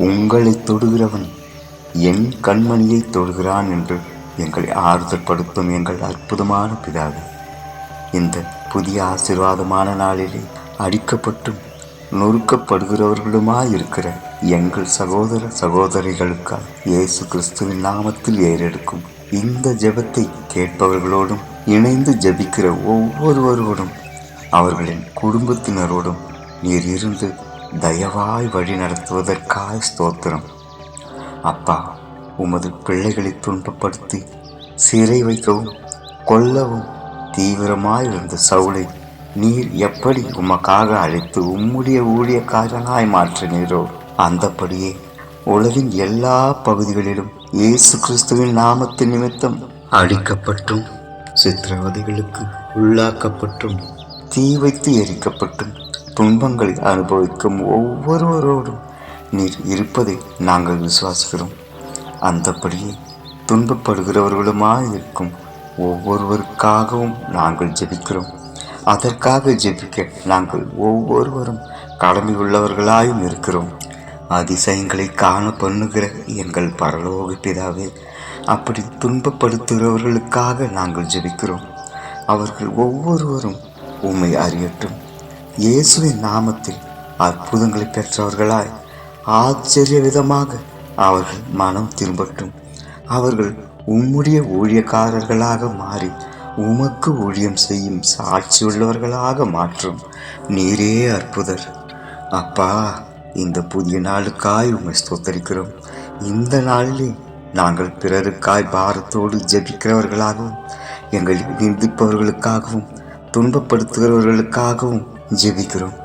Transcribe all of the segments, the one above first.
உங்களை தொடுகிறவன் என் கண்மணியை தொடுகிறான் என்று எங்களை ஆறுதல் படுத்தும் எங்கள் அற்புதமான பிதாவே, இந்த புதிய ஆசீர்வாதமான நாளிலே அடிக்கப்பட்டும் நொறுக்கப்படுகிறவர்களுமாயிருக்கிற எங்கள் சகோதர சகோதரிகளுக்காக இயேசு கிறிஸ்துவின் நாமத்தில் ஏறெடுக்கும் இந்த ஜெபத்தை கேட்பவர்களோடும் இணைந்து ஜெபிக்கிற ஒவ்வொருவரோடும் அவர்களின் குடும்பத்தினரோடும் நீர் இருந்து தயவாய் வழி நடத்துவதற்காய் ஸ்தோத்திரம். அப்பா, உமது பிள்ளைகளை துன்பப்படுத்தி சிறை வைக்கவும் கொல்லவும் தீவிரமாயிருந்த சவுலை நீர் எப்படி உமக்காக அழைத்து உம்முடைய ஊழியக்காரனாய் மாற்றினீரோ, அந்தபடியே உலகின் எல்லா பகுதிகளிலும் இயேசு கிறிஸ்துவின் நாமத்தின் நிமித்தம் அழிக்கப்பட்டும் சித்திரவதைகளுக்கு உள்ளாக்கப்பட்டும் தீ வைத்து எரிக்கப்பட்டும் துன்பங்களை அனுபவிக்கும் ஒவ்வொருவரோடும் நீர் இருப்பதை நாங்கள் விசுவாசிக்கிறோம். அந்தபடியே துன்பப்படுகிறவர்களுமாயிருக்கும் ஒவ்வொருவருக்காகவும் நாங்கள் ஜெபிக்கிறோம். அதற்காக ஜெபிக்க நாங்கள் ஒவ்வொருவரும் கடமை உள்ளவர்களாயும் இருக்கிறோம். அதிசயங்களை காண பண்ணுகிற எங்கள் பரலோக பிதாவே, அப்படி துன்பப்படுத்துகிறவர்களுக்காக நாங்கள் ஜெபிக்கிறோம். அவர்கள் ஒவ்வொருவரும் உம்மை அறியட்டும். இயேசுவின் நாமத்தில் அற்புதங்களை பெற்றவர்களாய் ஆச்சரிய விதமாக அவர்கள் மனம் திரும்பட்டும். அவர்கள் உம்முடைய ஊழியக்காரர்களாக மாறி உமக்கு ஊழியம் செய்யும் சாட்சி உள்ளவர்களாக மாற்றும். நீரே அற்புதர். அப்பா, இந்த புதிய நாளுக்காய் உம்மை ஸ்தோத்தரிக்கிறோம். இந்த நாளிலே நாங்கள் பிறருக்காய் பாரத்தோடு ஜெபிக்கிறவர்களாகவும் எங்களை நிந்திப்பவர்களுக்காகவும் துன்பப்படுத்துகிறவர்களுக்காகவும் ஜெபிக்கிறோம்.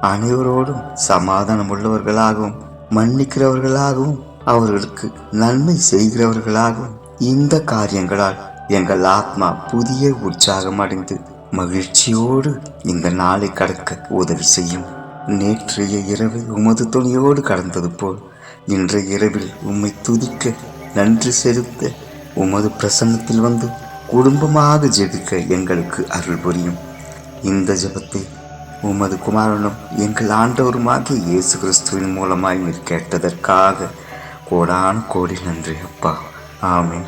அனைவரோடும் சமாதானம் உள்ளவர்களாகவும் மன்னிக்கிறவர்களாகவும் அவர்களுக்கு நன்மை செய்கிறவர்களாகவும் இந்த காரியங்களால் எங்கள் ஆத்மா புதிய உற்சாகம் அடைந்து மகிழ்ச்சியோடு இந்த நாளை கடக்க உதவி செய்யும். நேற்றைய இரவை உமது துணியோடு கடந்தது போல் இன்றைய இரவில் உம்மை துதிக்க நன்றி செலுத்த உமது பிரசன்னத்தில் வந்து குடும்பமாக ஜெபிக்க எங்களுக்கு அருள் புரியும். இந்த ஜெபத்தை உமது குமாரனும் எங்கள் ஆண்டவருமாகிய இயேசு கிறிஸ்துவின் மூலமாய் நீர் கேட்டதற்காக கோடான கோடி நன்றி அப்பா. ஆமென்,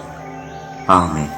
ஆமென்.